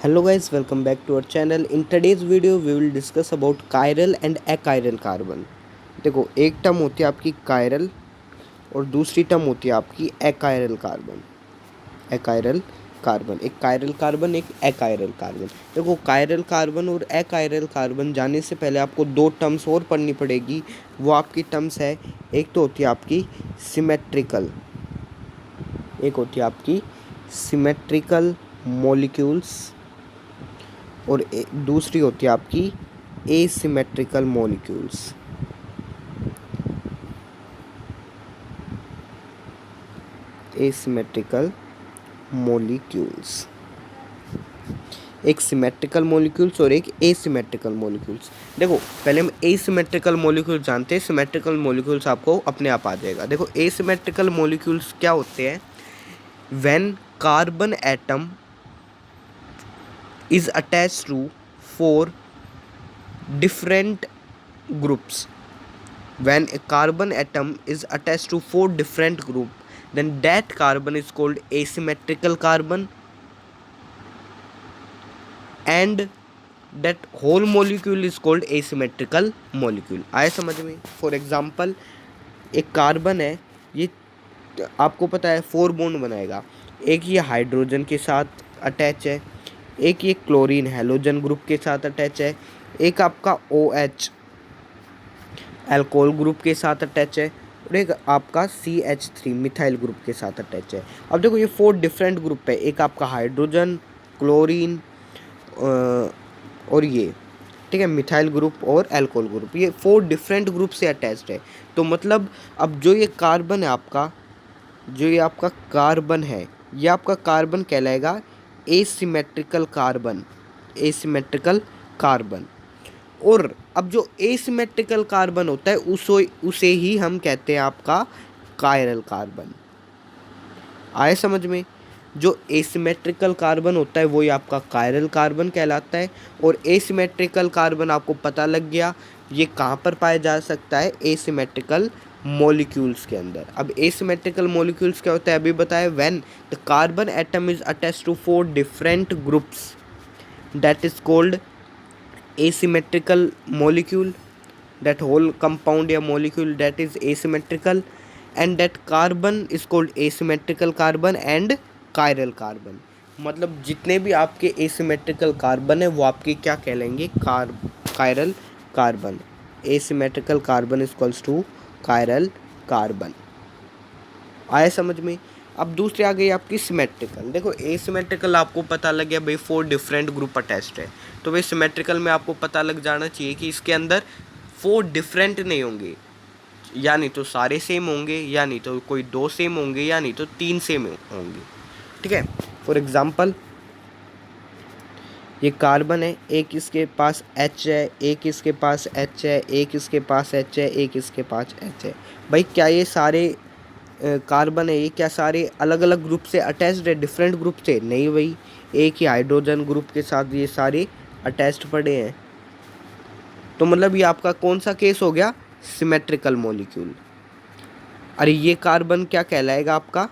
Hello guys, welcome back to our channel. In today's video we will discuss about chiral and achiral carbon. देखो एक term होती है आपकी chiral और दूसरी टर्म होती है आपकी achiral कार्बन. achiral कार्बन, एक chiral कार्बन, एक achiral कार्बन. देखो chiral कार्बन और achiral कार्बन जाने से पहले आपको दो टर्म्स और पढ़नी पड़ेगी. वो आपकी टर्म्स है, एक तो होती है आपकी सिमेट्रिकल, एक होती है आपकी सिमेट्रिकल मॉलिक्यूल्स और दूसरी होती है आपकी एसिमेट्रिकल मॉलिक्यूल्स. एसिमेट्रिकल मॉलिक्यूल्स, एक सिमेट्रिकल मॉलिक्यूल्स और एक एसिमेट्रिकल मॉलिक्यूल्स. देखो पहले हम एसिमेट्रिकल मॉलिक्यूल्स जानते हैं, सिमेट्रिकल मॉलिक्यूल्स आपको अपने आप आ जाएगा. देखो एसिमेट्रिकल मॉलिक्यूल्स क्या होते हैं? When carbon atom is attached to four different groups. When a carbon atom is attached to four different groups, then that carbon is called asymmetrical carbon, and that whole molecule is called asymmetrical molecule. आए समझ में? For example एक carbon है, ये आपको पता है four bond बनाएगा. एक ये हाइड्रोजन के साथ अटैच है, एक ये क्लोरीन हेलोजन ग्रुप के साथ अटैच है, एक आपका OH अल्कोहल ग्रुप के साथ अटैच है और एक आपका CH3 मिथाइल ग्रुप के साथ अटैच है. अब देखो ये फोर डिफरेंट ग्रुप है, एक आपका हाइड्रोजन, क्लोरीन और ये ठीक है मिथाइल ग्रुप और अल्कोहल ग्रुप, ये फोर डिफरेंट ग्रुप से अटैच्ड है. तो मतलब अब जो ये कार्बन है आपका, जो ये आपका कार्बन है, ये आपका कार्बन कहलाएगा एसिमेट्रिकल कार्बन. Asymmetrical carbon. और अब जो एसिमेट्रिकल कार्बन होता है उसे ही हम कहते हैं आपका कायरल कार्बन. आए समझ में? जो एसिमेट्रिकल कार्बन होता है वही आपका कायरल कार्बन कहलाता है. और एसिमेट्रिकल कार्बन आपको पता लग गया ये कहाँ पर पाया जा सकता है? एसिमेट्रिकल मॉलिक्यूल्स के अंदर. अब एसिमेट्रिकल मॉलिक्यूल्स क्या होता है अभी बताया. When the carbon atom is attached to four different groups, that is called asymmetrical molecule. That whole compound या molecule that is asymmetrical, and that carbon is called asymmetrical carbon and chiral carbon. मतलब जितने भी आपके asymmetrical carbon है वो आपके क्या कहलाएंगे? chiral carbon. asymmetrical carbon is equals to chiral carbon. आया समझ में? अब दूसरी आ गई आपकी सिमेट्रिकल. देखो एसिमेट्रिकल आपको पता लग गया भाई फोर डिफरेंट ग्रुप अटैच्ड है, तो भाई सिमेट्रिकल में आपको पता लग जाना चाहिए कि इसके अंदर फोर डिफरेंट नहीं होंगे, या नहीं तो सारे सेम होंगे, या नहीं तो कोई दो सेम होंगे, या नहीं तो तीन सेम होंगे. ठीक है. फॉर एग्जांपल ये कार्बन है, एक इसके पास H है, एक इसके पास H है, एक इसके पास H है, एक इसके पास H है. भाई क्या ये सारे कार्बन है, ये क्या सारे अलग अलग ग्रुप से अटैच्ड है, डिफरेंट ग्रुप से? नहीं भाई, एक ही हाइड्रोजन ग्रुप के साथ ये सारे अटैच्ड पड़े हैं. तो मतलब ये आपका कौन सा केस हो गया? Symmetrical molecule. अरे ये कार्बन क्या कहलाएगा आपका?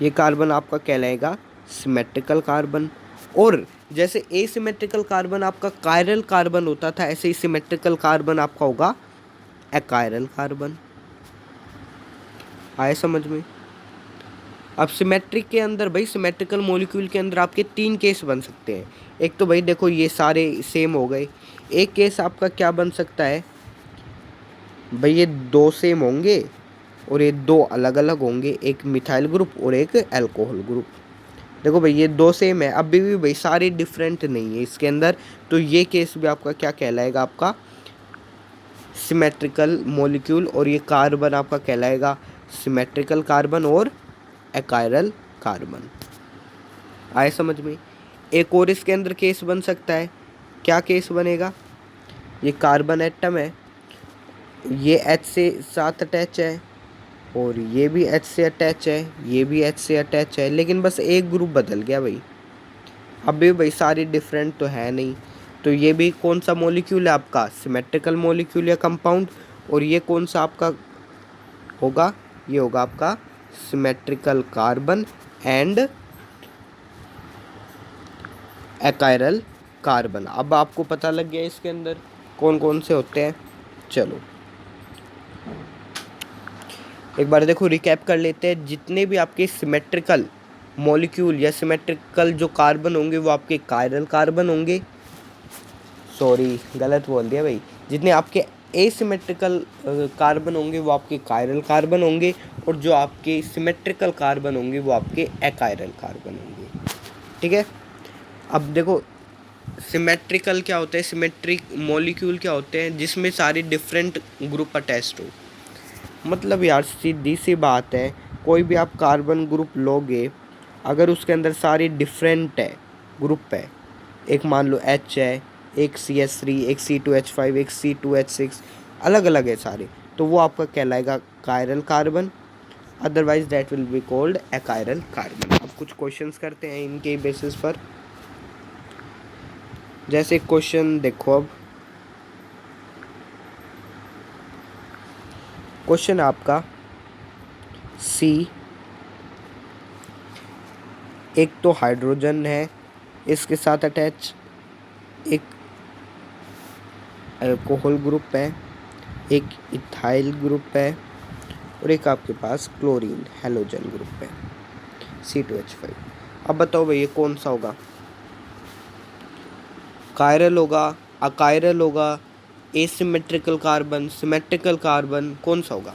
ये कार्बन आपका कहलाएगा सिमेट्रिकल कार्बन. और जैसे एसिमेट्रिकल कार्बन आपका कायरल कार्बन होता था, ऐसे ही सिमेट्रिकल कार्बन आपका होगा अकायरल कार्बन. आए समझ में? अब सिमेट्रिक के अंदर भाई, सिमेट्रिकल मॉलिक्यूल के अंदर आपके तीन केस बन सकते हैं. एक तो भाई देखो ये सारे सेम हो गए. एक केस आपका क्या बन सकता है भाई, ये दो सेम होंगे और ये दो अलग अलग होंगे, एक मिथाइल ग्रुप और एक अल्कोहल ग्रुप. देखो भाई ये दो सेम है, अभी भी भाई सारे डिफरेंट नहीं है इसके अंदर, तो ये केस भी आपका क्या कहलाएगा? आपका सिमेट्रिकल मॉलिक्यूल. और ये कार्बन आपका कहलाएगा सिमेट्रिकल कार्बन और अकायरल कार्बन. आए समझ में? एक और इसके अंदर केस बन सकता है. क्या केस बनेगा? ये कार्बन एटम है, ये H से साथ अटैच है और ये भी H से अटैच है, ये भी H से अटैच है, लेकिन बस एक ग्रुप बदल गया भाई. अभी भाई सारे डिफरेंट तो है नहीं, तो ये भी कौन सा मॉलिक्यूल है आपका? सिमेट्रिकल मॉलिक्यूल या कंपाउंड. और ये कौन सा आपका होगा? ये होगा आपका सिमेट्रिकल कार्बन एंड एकायरल कार्बन। अब आपको पता लग गया इसके अंदर कौन कौन से होते हैं। चलो एक बार देखो रिकैप कर लेते हैं। जितने भी आपके सिमेट्रिकल मॉलिक्यूल या सिमेट्रिकल जो कार्बन होंगे वो आपके कायरल कार्बन होंगे। सॉरी गलत बोल दिया भाई। जितने आपके एसिमेट्रिकल कार्बन होंगे वो आपके कायरल कार्बन होंगे, और जो आपके सिमेट्रिकल कार्बन होंगे वो आपके एकायरल कार्बन होंगे। ठीक है। अब देखो सिमेट्रिकल क्या होता है, सिमेट्रिक मॉलिक्यूल क्या होते हैं, जिसमें सारे डिफरेंट ग्रुप अटैच्ड हो। मतलब यार सीधी सी बात है, कोई भी आप कार्बन ग्रुप लोगे, अगर उसके अंदर सारी डिफरेंट है ग्रुप है, एक मान लो H है, एक CH3, एक C2H5, एक C2H6, अलग अलग है सारे, तो वो आपका कहलाएगा chiral carbon. Otherwise that will be called achiral carbon. अब कुछ क्वेश्चंस करते हैं इनके बेसिस पर। जैसे क्वेश्चन देखो, अब क्वेश्चन आपका C, एक तो हाइड्रोजन है इसके साथ अटैच, एक अल्कोहल ग्रुप है, एक इथाइल ग्रुप है, और एक आपके पास क्लोरीन हेलोजन ग्रुप है C2H5। अब बताओ भाई ये कौन सा होगा, कायरल होगा, अकायरल होगा, एसिमेट्रिकल कार्बन, सिमेट्रिकल कार्बन, कौन सा होगा।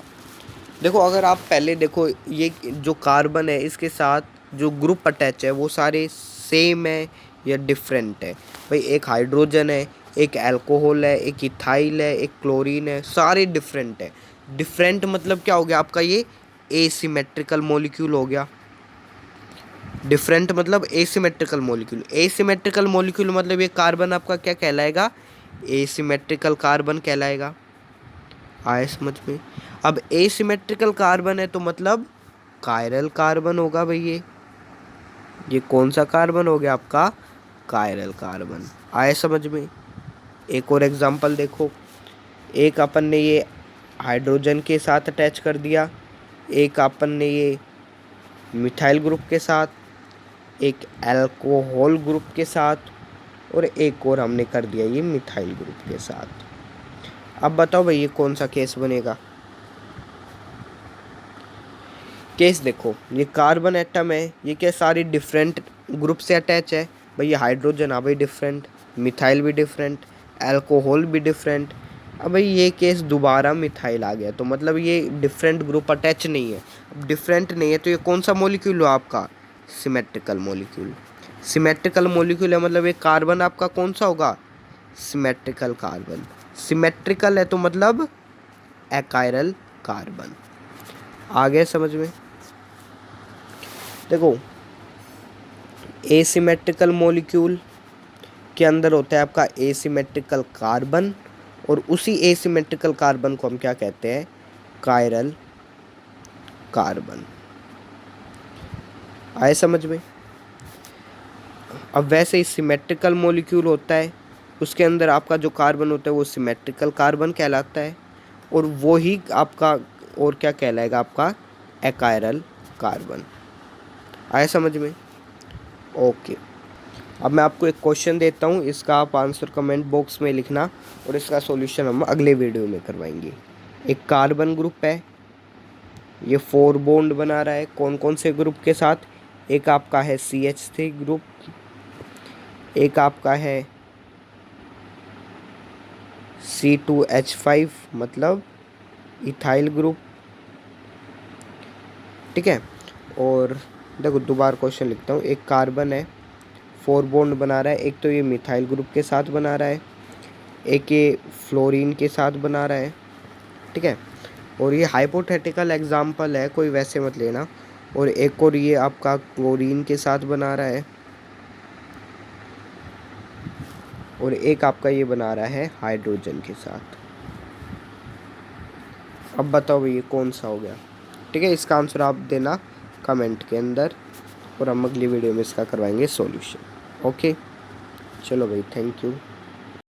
देखो अगर आप पहले देखो, ये जो कार्बन है इसके साथ जो ग्रुप अटैच है वो सारे सेम है या डिफरेंट है। भाई एक हाइड्रोजन है, एक अल्कोहल है, एक इथाइल है, एक क्लोरीन है, सारे डिफरेंट है। डिफरेंट मतलब क्या हो गया आपका, ये एसिमेट्रिकल मॉलिक्यूल हो गया। डिफरेंट मतलब एसिमेट्रिकल मॉलिक्यूल। एसिमेट्रिकल मॉलिक्यूल मतलब ये कार्बन आपका क्या कहलाएगा, एसिमेट्रिकल कार्बन कहलाएगा। आए समझ में। अब एसिमेट्रिकल कार्बन है तो मतलब कायरल कार्बन होगा भाई। ये कौन सा कार्बन हो गया आपका, कायरल कार्बन। आए समझ में। एक और एग्जांपल देखो, एक अपन ने ये हाइड्रोजन के साथ अटैच कर दिया, एक अपन ने ये मिथाइल ग्रुप के साथ, एक अल्कोहल ग्रुप के साथ, और एक और हमने कर दिया ये मिथाइल ग्रुप के साथ। अब बताओ भाई ये कौन सा केस बनेगा। केस देखो, ये कार्बन एटम है, ये क्या सारी डिफरेंट ग्रुप से अटैच है। भाई ये हाइड्रोजन हाँ भाई डिफरेंट, मिथाइल भी डिफरेंट, अल्कोहल भी डिफरेंट। अब भाई ये केस दोबारा मिथाइल आ गया, तो मतलब ये डिफरेंट ग्रुप अटैच नहीं है। अब डिफरेंट नहीं है तो ये कौन सा मॉलिक्यूल हो आपका, सिमेट्रिकल मॉलिक्यूल। सिमेट्रिकल मॉलिक्यूल है मतलब ये कार्बन आपका कौन सा होगा, सिमेट्रिकल कार्बन। सिमेट्रिकल है तो मतलब एकायरल कार्बन। आ गया समझ में। देखो एसिमेट्रिकल मॉलिक्यूल के अंदर होता है आपका एसिमेट्रिकल कार्बन, और उसी एसिमेट्रिकल कार्बन को हम क्या कहते हैं, कायरल कार्बन। आए समझ में। अब वैसे ही सिमेट्रिकल मॉलिक्यूल होता है, उसके अंदर आपका जो कार्बन होता है वो सिमेट्रिकल कार्बन कहलाता है, और वो ही आपका और क्या कहलाएगा आपका, एकायरल कार्बन। आया समझ में। ओके। अब मैं आपको एक क्वेश्चन देता हूँ, इसका आप आंसर कमेंट बॉक्स में लिखना, और इसका सॉल्यूशन हम अगले वीडियो में करवाएंगे। एक कार्बन ग्रुप है, ये 4 बॉन्ड बना रहा है, कौन कौन से ग्रुप के साथ, एक आपका है CH3 ग्रुप, एक आपका है C2H5 मतलब इथाइल ग्रुप। ठीक है। और देखो दोबारा क्वेश्चन लिखता हूँ, एक कार्बन है 4 बॉन्ड बना रहा है, एक तो ये मिथाइल ग्रुप के साथ बना रहा है, एक ये फ्लोरीन के साथ बना रहा है। ठीक है। और ये हाइपोथेटिकल एग्जांपल है, कोई वैसे मत लेना। और एक और ये आपका क्लोरीन के साथ बना रहा है, और एक आपका ये बना रहा है हाइड्रोजन के साथ। अब बताओ भाई ये कौन सा हो गया। ठीक है, इसका आंसर आप देना कमेंट के अंदर, और हम अगली वीडियो में इसका करवाएंगे सॉल्यूशन। ओके चलो भाई, थैंक यू।